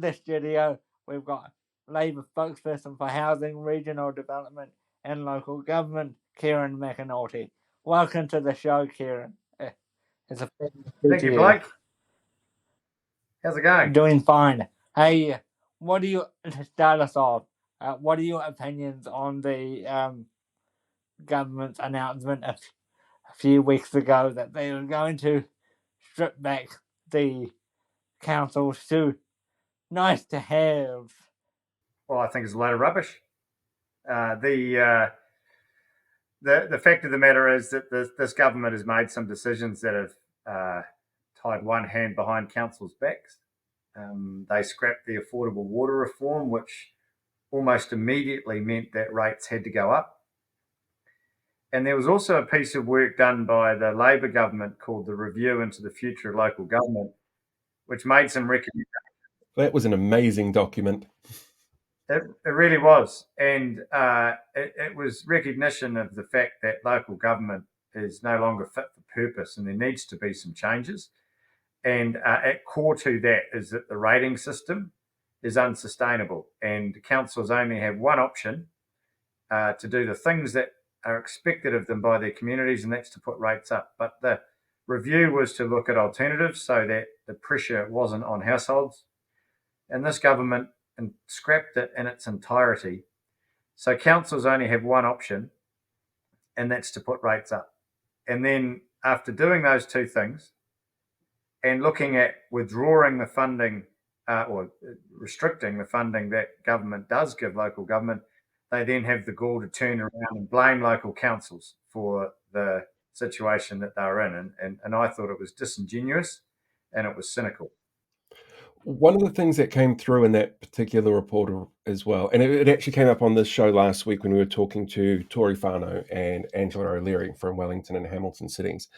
in the studio, we've got Labor spokesperson for Housing, Regional Development and Local Government, Keiran McAnulty. Welcome to the show, Keiran. It's a pleasure to speak Thank to you, Blake. How's it going? Doing fine. Hey, what do you start us off? What are your opinions on the government's announcement a few weeks ago that they were going to strip back the councils to nice to have? Well, I think it's a load of rubbish. The fact of the matter is that this government has made some decisions that have tied one hand behind councils' backs. They scrapped the affordable water reform, which almost immediately meant that rates had to go up. And there was also a piece of work done by the Labor government called the Review into the Future of Local Government, which made some recommendations. That was an amazing document. It really was. And it was recognition of the fact that local government is no longer fit for purpose and there needs to be some changes. And at core to that is that the rating system is unsustainable and councils only have one option to do the things that are expected of them by their communities, and that's to put rates up. But the review was to look at alternatives so that the pressure wasn't on households. And this government scrapped it in its entirety. So councils only have one option, and that's to put rates up. And then after doing those two things and looking at withdrawing the funding or restricting the funding that government does give local government, they then have the gall to turn around and blame local councils for the situation that they're in. And I thought it was disingenuous and it was cynical. One of the things that came through in that particular report as well, and it actually came up on this show last week when we were talking to Tori Whānau and Angela O'Leary from Wellington and Hamilton sittings,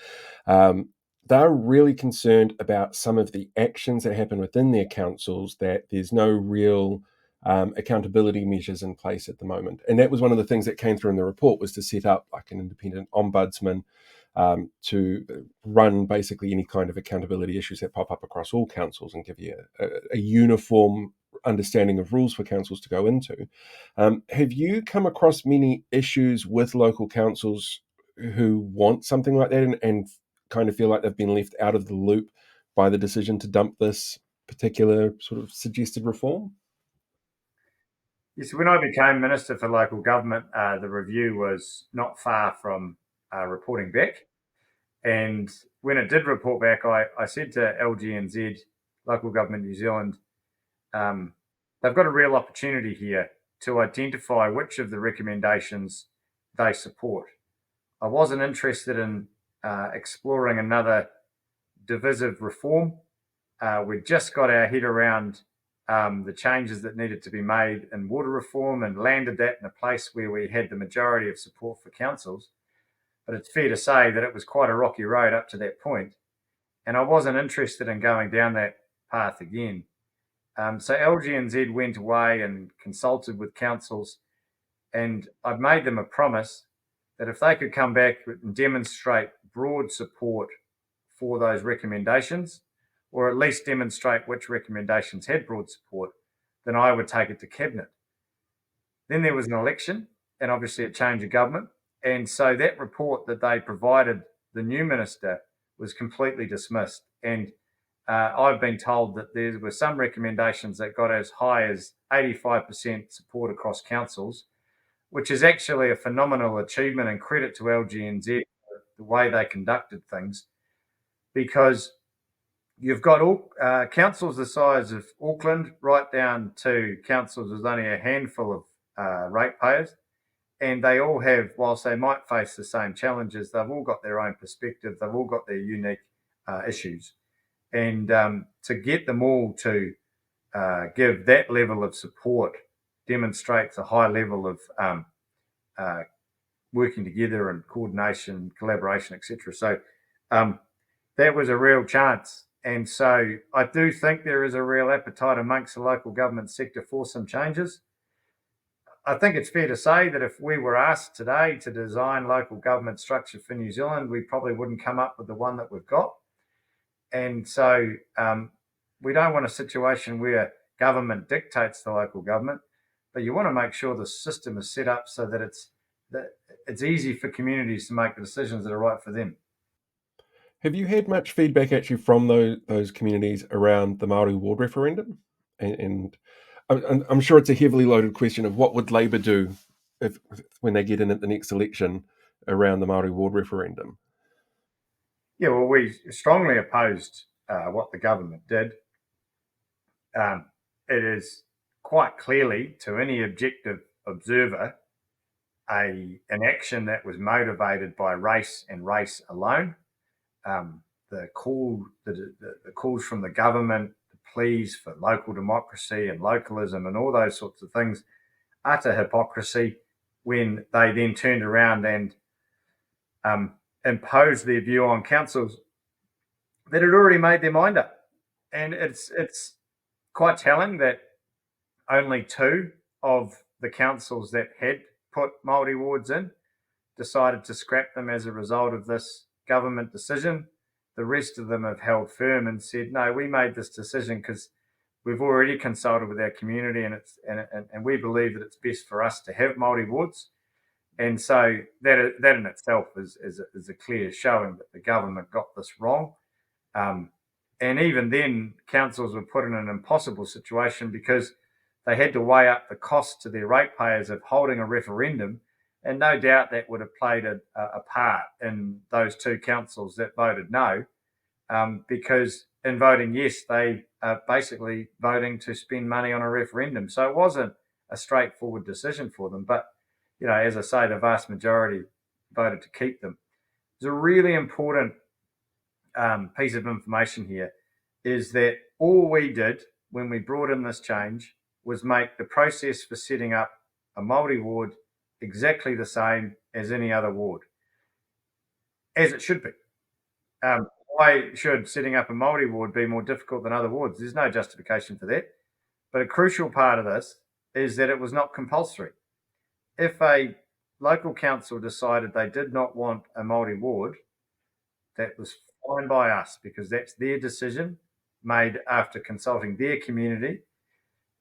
they're really concerned about some of the actions that happen within their councils, that there's no real accountability measures in place at the moment. And that was one of the things that came through in the report, was to set up like an independent ombudsman to run basically any kind of accountability issues that pop up across all councils and give you a uniform understanding of rules for councils to go into. Have you come across many issues with local councils who want something like that and kind of feel like they've been left out of the loop by the decision to dump this particular sort of suggested reform? Yes, when I became Minister for Local Government, the review was not far from reporting back. And when it did report back, I said to LGNZ, Local Government New Zealand, they've got a real opportunity here to identify which of the recommendations they support. I wasn't interested in exploring another divisive reform. We just got our head around the changes that needed to be made in water reform and landed that in a place where we had the majority of support for councils. But it's fair to say that it was quite a rocky road up to that point. And I wasn't interested in going down that path again. So LGNZ went away and consulted with councils, and I've made them a promise that if they could come back and demonstrate broad support for those recommendations, or at least demonstrate which recommendations had broad support, then I would take it to Cabinet. Then there was an election and obviously a change of government. And so that report that they provided the new minister was completely dismissed. And I've been told that there were some recommendations that got as high as 85% support across councils, which is actually a phenomenal achievement and credit to LGNZ, the way they conducted things, because you've got all councils the size of Auckland right down to councils with only a handful of ratepayers. And they all have, whilst they might face the same challenges, they've all got their own perspective. They've all got their unique issues. And to get them all to give that level of support demonstrates a high level of working together and coordination, collaboration, etc. So that was a real chance. And so I do think there is a real appetite amongst the local government sector for some changes. I think it's fair to say that if we were asked today to design local government structure for New Zealand, we probably wouldn't come up with the one that we've got. And so we don't want a situation where government dictates to local government, but you want to make sure the system is set up so that it's easy for communities to make the decisions that are right for them. Have you had much feedback actually from those communities around the Māori ward referendum? And I'm sure it's a heavily loaded question of what would Labour do when they get in at the next election around the Māori ward referendum? Yeah, well, we strongly opposed what the government did. It is quite clearly, to any objective observer, an action that was motivated by race and race alone. The calls from the government, the pleas for local democracy and localism and all those sorts of things, utter hypocrisy when they then turned around and imposed their view on councils that had already made their mind up. And it's quite telling that only 2 of the councils that had put Māori wards in decided to scrap them as a result of this government decision. The rest of them have held firm and said, no, we made this decision because we've already consulted with our community and we believe that it's best for us to have Māori wards. And so that in itself is a clear showing that the government got this wrong. And even then, councils were put in an impossible situation because they had to weigh up the cost to their ratepayers of holding a referendum. And no doubt that would have played a part in those 2 councils that voted no, because in voting yes, they are basically voting to spend money on a referendum. So it wasn't a straightforward decision for them. But, as I say, the vast majority voted to keep them. It's a really important piece of information here is that all we did when we brought in this change was make the process for setting up a Māori ward exactly the same as any other ward, as it should be. Why should setting up a Māori ward be more difficult than other wards? There's no justification for that. But a crucial part of this is that it was not compulsory. If a local council decided they did not want a Māori ward, that was fine by us because that's their decision made after consulting their community.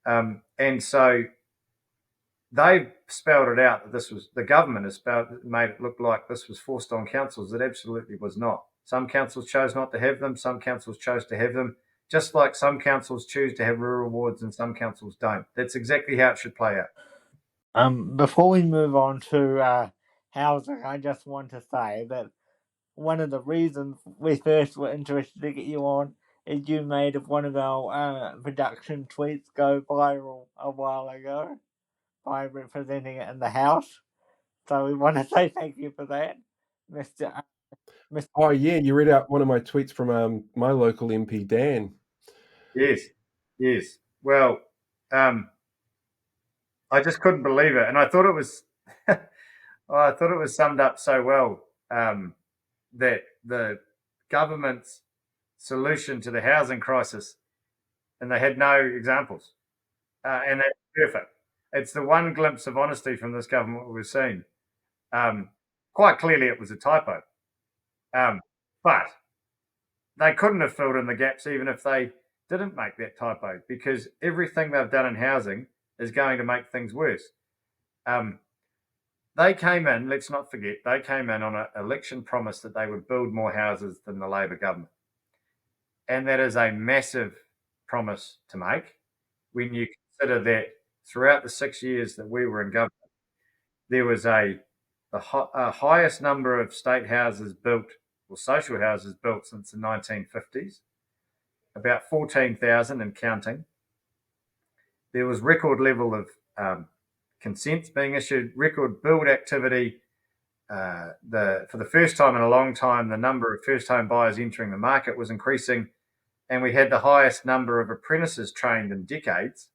And so they spelled it out that the government has made it look like this was forced on councils. It absolutely was not. Some councils chose not to have them. Some councils chose to have them, just like some councils choose to have rural wards and some councils don't. That's exactly how it should play out. Before we move on to housing, I just want to say that one of the reasons we first were interested to get you on is you made one of our production tweets go viral a while ago by representing it in the House. So we want to say thank you for that, Mr. Oh, yeah, you read out one of my tweets from my local MP, Dan. Yes. Well, I just couldn't believe it. And I thought it was summed up so well that the government's solution to the housing crisis, and they had no examples. And that's perfect. It's the one glimpse of honesty from this government we've seen. Quite clearly it was a typo. But they couldn't have filled in the gaps even if they didn't make that typo, because everything they've done in housing is going to make things worse. They came in, let's not forget, they came in on an election promise that they would build more houses than the Labor government. And that is a massive promise to make when you consider that throughout the 6 years that we were in government, there was the highest number of state houses built, or social houses built, since the 1950s, about 14,000 and counting. There was record level of consents being issued, record build activity. For the first time in a long time, the number of first home buyers entering the market was increasing, and we had the highest number of apprentices trained in decades.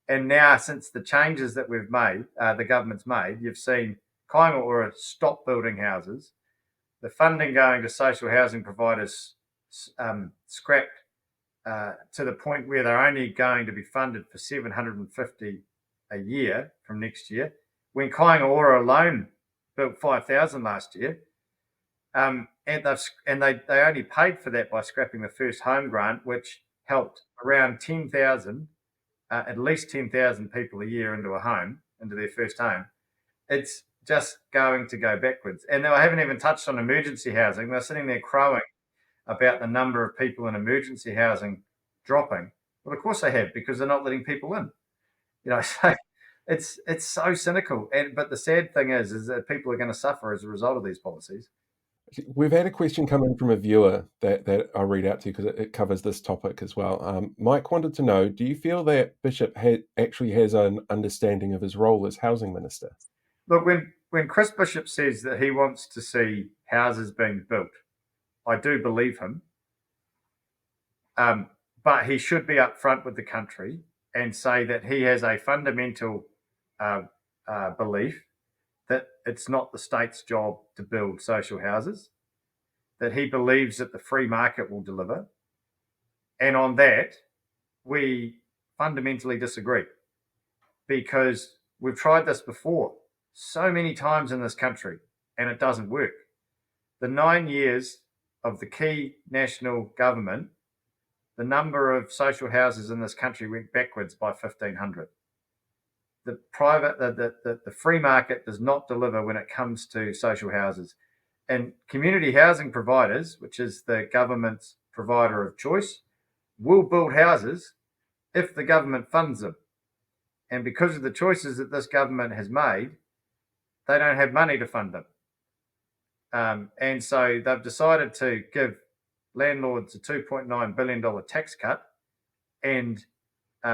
And now, since the changes that we've made, the government's made, you've seen Kainga Ora stop building houses. The funding going to social housing providers scrapped to the point where they're only going to be funded for $750 a year from next year, when Kainga Ora alone built 5,000 last year. And they only paid for that by scrapping the first home grant, which helped around 10,000 at least 10,000 people a year into a home, into their first home, it's just going to go backwards. And I haven't even touched on emergency housing. They're sitting there crowing about the number of people in emergency housing dropping. Well, of course they have, because they're not letting people in. So it's so cynical. But the sad thing is that people are going to suffer as a result of these policies. We've had a question come in from a viewer that I'll read out to you because it covers this topic as well. Mike wanted to know, do you feel that Bishop actually has an understanding of his role as housing minister? Look, when Chris Bishop says that he wants to see houses being built, I do believe him. But he should be upfront with the country and say that he has a fundamental belief that it's not the state's job to build social houses, that he believes that the free market will deliver. And on that, we fundamentally disagree, because we've tried this before so many times in this country and it doesn't work. The 9 years of the key national government, the number of social houses in this country went backwards by 1,500. The free market does not deliver when it comes to social houses. And community housing providers, which is the government's provider of choice, will build houses if the government funds them. And because of the choices that this government has made, they don't have money to fund them. And so they've decided to give landlords a $2.9 billion tax cut, and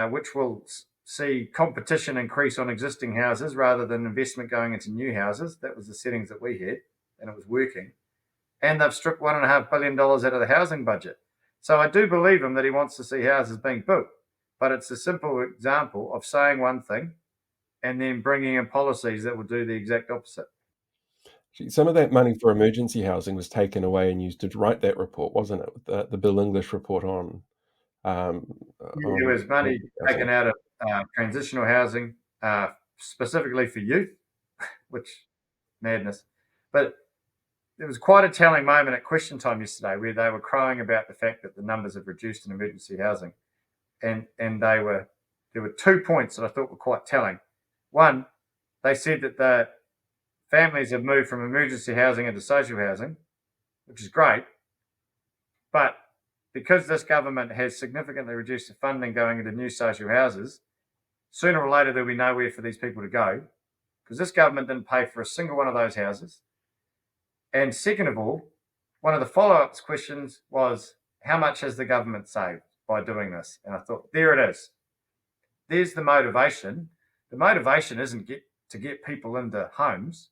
which will see competition increase on existing houses rather than investment going into new houses. That was the settings that we had, and it was working. And they've stripped $1.5 billion out of the housing budget. So I do believe him that he wants to see houses being built, but it's a simple example of saying one thing and then bringing in policies that will do the exact opposite. Some of that money for emergency housing was taken away and used to write that report, wasn't it? The Bill English report on. There was money taken out of transitional housing, specifically for youth, which madness. But there was quite a telling moment at question time yesterday where they were crying about the fact that the numbers have reduced in emergency housing. And there were 2 points that I thought were quite telling. One, they said that the families have moved from emergency housing into social housing, which is great. But because this government has significantly reduced the funding going into new social houses, sooner or later there'll be nowhere for these people to go, because this government didn't pay for a single one of those houses. And second of all, one of the follow-up questions was, how much has the government saved by doing this? And I thought, there it is. There's the motivation. The motivation isn't to get people into homes.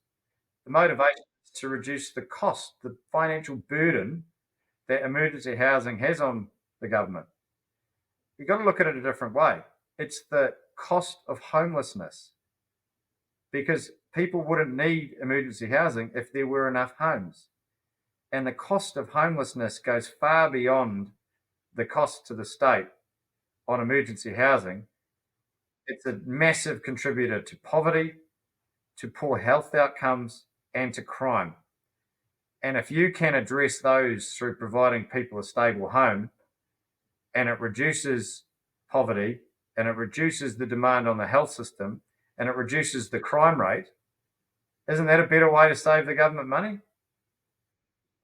The motivation is to reduce the cost, the financial burden that emergency housing has on the government. You've got to look at it a different way. It's the cost of homelessness, because people wouldn't need emergency housing if there were enough homes. And the cost of homelessness goes far beyond the cost to the state on emergency housing. It's a massive contributor to poverty, to poor health outcomes, and to crime. And if you can address those through providing people a stable home, and it reduces poverty, and it reduces the demand on the health system, and it reduces the crime rate, isn't that a better way to save the government money?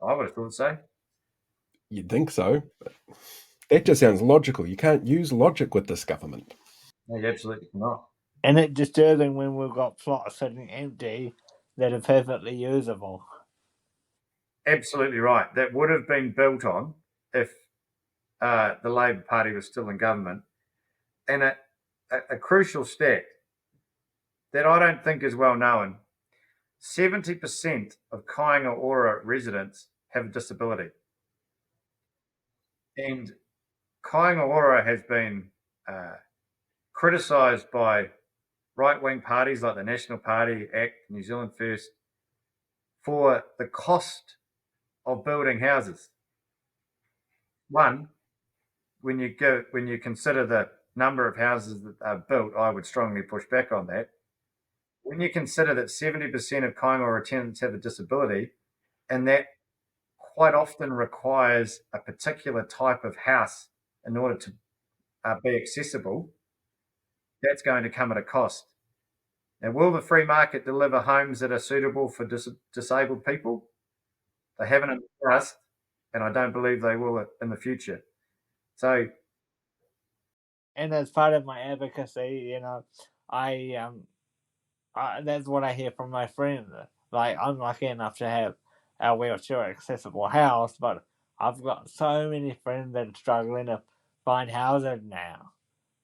I would have thought so. You'd think so. But that just sounds logical. You can't use logic with this government. No, you absolutely cannot. And it's disturbing when we've got plots sitting empty that are perfectly usable. Absolutely right. That would have been built on if the Labor Party was still in government. And a crucial stat that I don't think is well known, 70% of Kainga Ora residents have a disability. And Kainga Ora has been criticised by right-wing parties like the National Party, ACT, New Zealand First, for the cost of building houses. One, when you consider the number of houses that are built, I would strongly push back on that. When you consider that 70% of Kainga Ora tenants have a disability, and that quite often requires a particular type of house in order to be accessible, that's going to come at a cost. Now, will the free market deliver homes that are suitable for disabled people? They haven't in the past, and I don't believe they will in the future. So, And as part of my advocacy, I that's what I hear from my friends. Like, I'm lucky enough to have a wheelchair accessible house, but I've got so many friends that are struggling to find houses now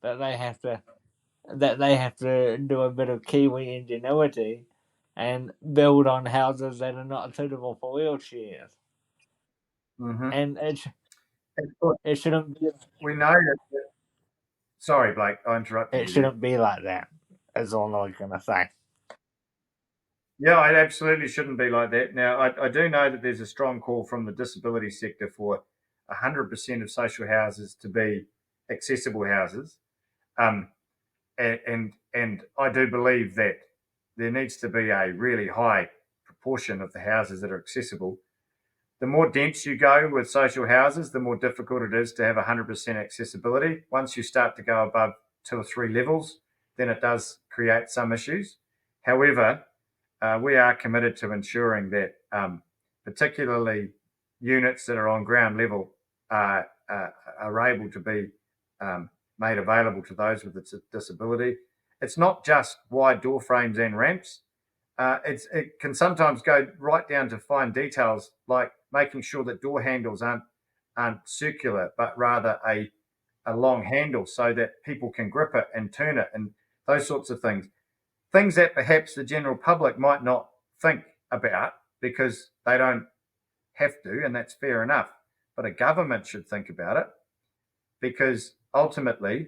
that they have to do a bit of Kiwi ingenuity and build on houses that are not suitable for wheelchairs. And it shouldn't be. We know that. Sorry, Blake, I interrupted It you there. shouldn't be like that. Is all I was gonna say. Yeah, it absolutely shouldn't be like that. Now, I do know that there's a strong call from the disability sector for 100% of social houses to be accessible houses, and I do believe that there needs to be a really high proportion of the houses that are accessible. The more dense you go with social houses, the more difficult it is to have 100% accessibility. Once you start to go above 2 or 3 levels, then it does create some issues. However, we are committed to ensuring that particularly units that are on ground level are able to be made available to those with a disability. It's not just wide door frames and ramps. It can sometimes go right down to fine details, like making sure that door handles aren't circular, but rather a long handle so that people can grip it and turn it, and those sorts of things. Things that perhaps the general public might not think about because they don't have to, and that's fair enough. But a government should think about it, because ultimately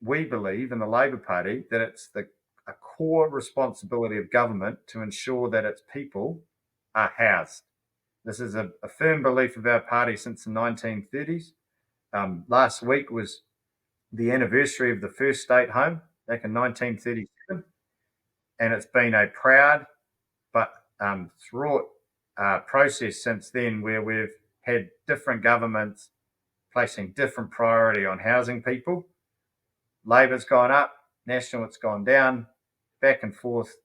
we believe in the Labor Party that it's a core responsibility of government to ensure that its people are housed. This is a firm belief of our party since the 1930s. Last week was the anniversary of the first state home back in 1937, and it's been a proud but fraught process since then, where we've had different governments placing different priority on housing people. Labor's gone up, National it's gone down, back and forth.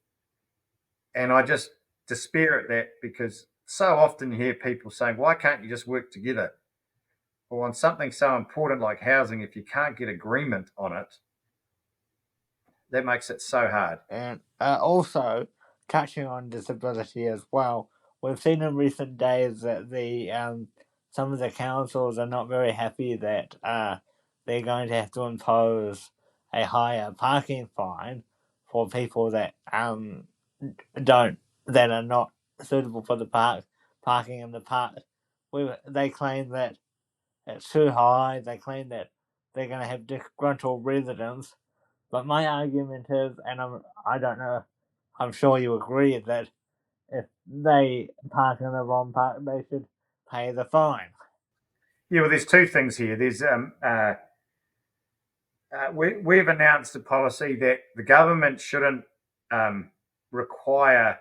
And I just despair at that, because so often you hear people saying, why can't you just work together? Well, on something so important like housing, if you can't get agreement on it, that makes it so hard. And also, touching on disability as well, we've seen in recent days that some of the councils are not very happy that they're going to have to impose a higher parking fine for people that are not suitable for the parking in the park. They claim that it's too high. They claim that they're going to have disgruntled residents. But my argument is, and I don't know, I'm sure you agree, that if they park in the wrong park, they should pay the fine. Yeah, well, there's two things here. There's we've announced a policy that the government shouldn't require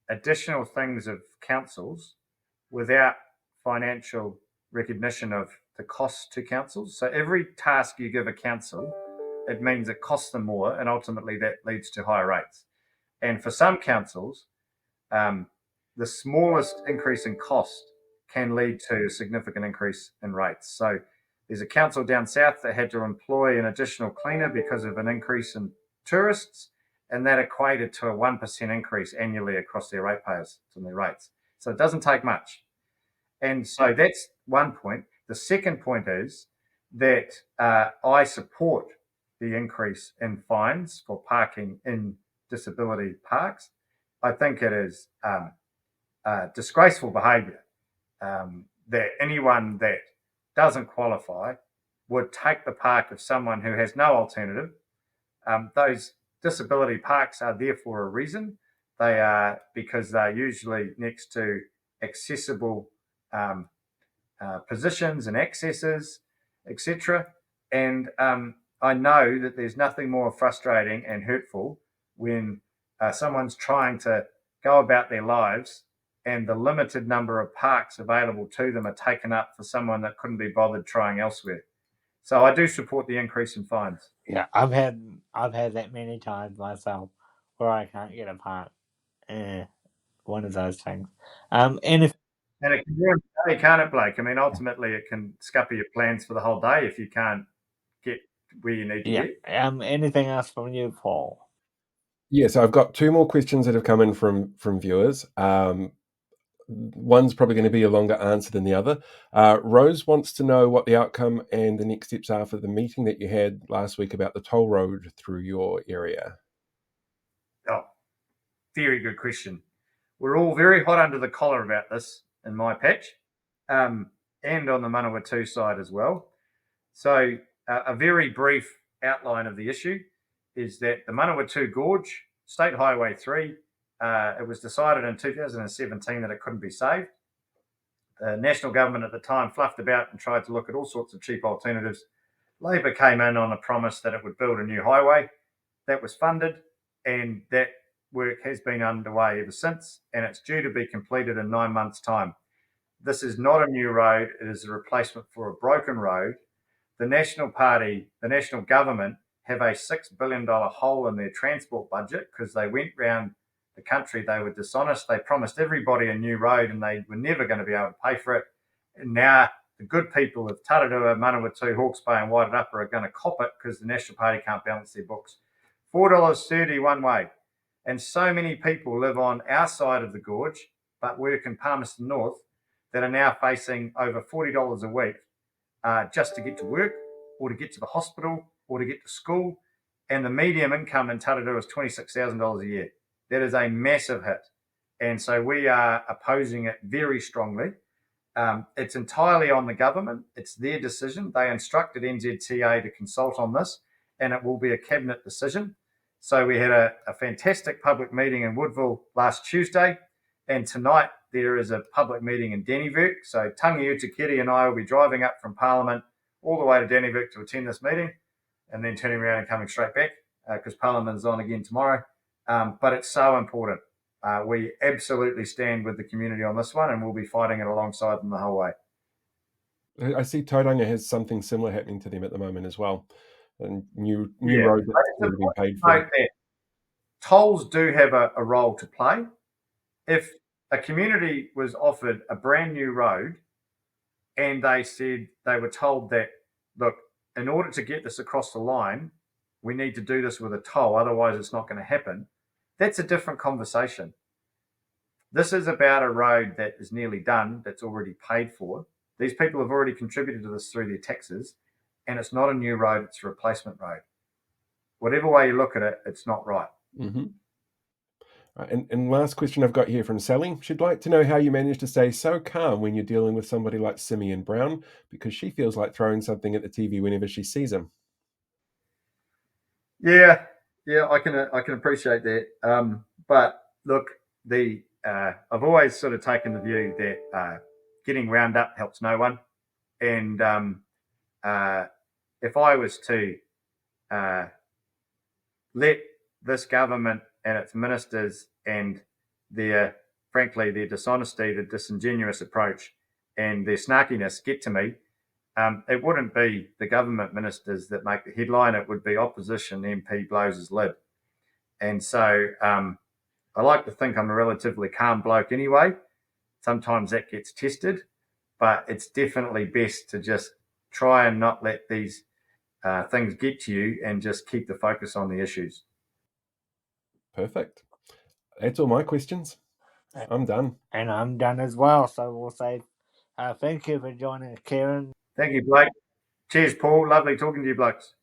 additional things of councils without financial recognition of the cost to councils. So every task you give a council, it means it costs them more, and ultimately that leads to higher rates. And for some councils, the smallest increase in cost can lead to a significant increase in rates. So there's a council down south that had to employ an additional cleaner because of an increase in tourists, and that equated to a 1% increase annually across their ratepayers and their rates. So it doesn't take much. And so that's one point. The second point is that I support the increase in fines for parking in disability parks. I think it is disgraceful behaviour that anyone that doesn't qualify would take the park of someone who has no alternative. Those disability parks are there for a reason. They are because they're usually next to accessible positions and accesses, etc. And I know that there's nothing more frustrating and hurtful when someone's trying to go about their lives and the limited number of parks available to them are taken up for someone that couldn't be bothered trying elsewhere. So I do support the increase in fines. Yeah, I've had that many times myself where I can't get a part. One of those things. And if And it can ruin the day, can't it, Blake? I mean, ultimately, it can scupper your plans for the whole day if you can't get where you need to get. Anything else from you, Paul? Yeah, so I've got two more questions that have come in from viewers. One's probably going to be a longer answer than the other. Rose wants to know what the outcome and the next steps are for the meeting that you had last week about the toll road through your area. Oh, very good question. We're all very hot under the collar about this in my patch, and on the Manawatu side as well. So a very brief outline of the issue is that the Manawatu Gorge, State Highway 3, it was decided in 2017 that it couldn't be saved. The national government at the time fluffed about and tried to look at all sorts of cheap alternatives. Labor came in on a promise that it would build a new highway. That was funded, and that work has been underway ever since, and it's due to be completed in 9 months' time. This is not a new road. It is a replacement for a broken road. The National Party, the national government, have a $6 billion hole in their transport budget because they went round the country. They were dishonest. They promised everybody a new road and they were never going to be able to pay for it. And now the good people of Tararua, Manawatu, Hawke's Bay and Wairarapa are going to cop it because the National Party can't balance their books. $4.30 one way. And so many people live on our side of the gorge but work in Palmerston North that are now facing over $40 a week just to get to work or to get to the hospital or to get to school. And the median income in Tararua is $26,000 a year. That is a massive hit. And so we are opposing it very strongly. It's entirely on the government. It's their decision. They instructed NZTA to consult on this, and it will be a cabinet decision. So we had a fantastic public meeting in Woodville last Tuesday, and tonight there is a public meeting in Dannevirke. So Tangi Utakiri and I will be driving up from Parliament all the way to Dannevirke to attend this meeting, and then turning around and coming straight back because Parliament's on again tomorrow. But it's so important. We absolutely stand with the community on this one, and we'll be fighting it alongside them the whole way. I see Tauranga has something similar happening to them at the moment as well. And new road that's already been paid for. Tolls do have a role to play. If a community was offered a brand new road and they were told that, look, in order to get this across the line, we need to do this with a toll, otherwise it's not going to happen, that's a different conversation. This is about a road that is nearly done, that's already paid for. These people have already contributed to this through their taxes, and it's not a new road, it's a replacement road. Whatever way you look at it, it's not right. Mm-hmm. And last question I've got here from Sally. She'd like to know how you manage to stay so calm when you're dealing with somebody like Simeon Brown, because she feels like throwing something at the TV whenever she sees him. Yeah, I can appreciate that. But look, I've always sort of taken the view that getting wound up helps no one. And if I was to let this government and its ministers and their dishonesty, the disingenuous approach and their snarkiness get to me, it wouldn't be the government ministers that make the headline, it would be opposition MP blows his lid. And so I like to think I'm a relatively calm bloke anyway. Sometimes that gets tested, but it's definitely best to just try and not let these things get to you and just keep the focus on the issues. Perfect. That's all my questions. I'm done. And I'm done as well. So we'll say thank you for joining us, Keiran. Thank you, Blake. Cheers, Paul. Lovely talking to you, blokes.